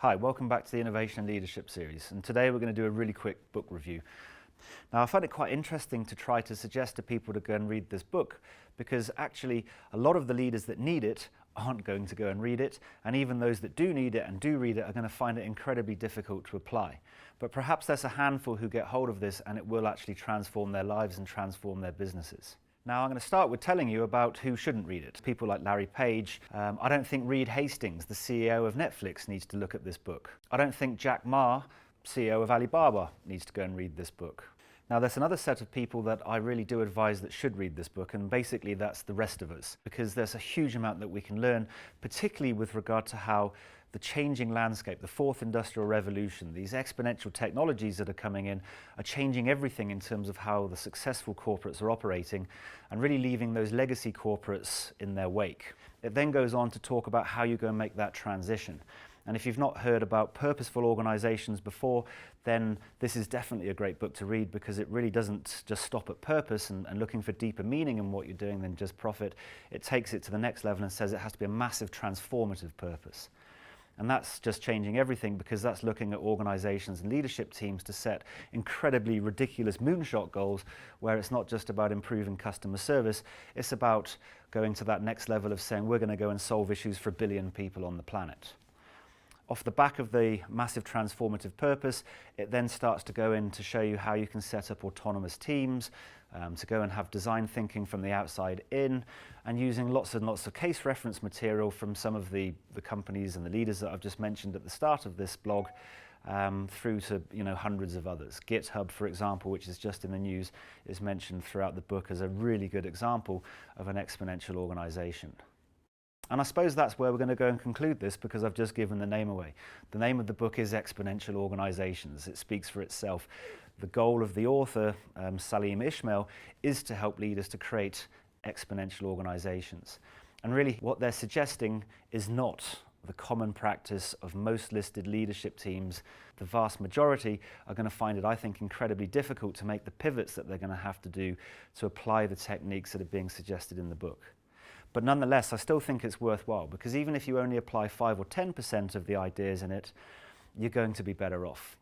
Hi, welcome back to the Innovation and Leadership series, and today we're going to do a really quick book review. Now, I find it quite interesting to try to suggest to people to go and read this book because actually a lot of the leaders that need it aren't going to go and read it, and even those that do need it and do read it are going to find it incredibly difficult to apply. But perhaps there's a handful who get hold of this and it will actually transform their lives and transform their businesses. Now, I'm going to start with telling you about who shouldn't read it. People like Larry Page. I don't think Reed Hastings, the CEO of Netflix, needs to look at this book. I don't think Jack Ma, CEO of Alibaba, needs to go and read this book. Now, there's another set of people that I really do advise that should read this book, and basically that's the rest of us, because there's a huge amount that we can learn, particularly with regard to how the changing landscape, the fourth industrial revolution, these exponential technologies that are coming in are changing everything in terms of how the successful corporates are operating and really leaving those legacy corporates in their wake. It then goes on to talk about how you go and make that transition. And if you've not heard about purposeful organizations before, then this is definitely a great book to read because it really doesn't just stop at purpose and looking for deeper meaning in what you're doing than just profit. It takes it to the next level and says it has to be a massive transformative purpose. And that's just changing everything because that's looking at organizations and leadership teams to set incredibly ridiculous moonshot goals where it's not just about improving customer service, it's about going to that next level of saying we're going to go and solve issues for 1 billion people on the planet. Off the back of the massive transformative purpose, it then starts to go in to show you how you can set up autonomous teams, to go and have design thinking from the outside in, and using lots and lots of case reference material from some of the companies and the leaders that I've just mentioned at the start of this blog, through to hundreds of others. GitHub, for example, which is just in the news, is mentioned throughout the book as a really good example of an exponential organization. And I suppose that's where we're going to go and conclude this because I've just given the name away. The name of the book is Exponential Organizations. It speaks for itself. The goal of the author, Salim Ismail, is to help leaders to create exponential organizations. And really what they're suggesting is not the common practice of most listed leadership teams. The vast majority are going to find it, I think, incredibly difficult to make the pivots that they're going to have to do to apply the techniques that are being suggested in the book. But nonetheless, I still think it's worthwhile because even if you only apply 5 or 10% of the ideas in it, you're going to be better off.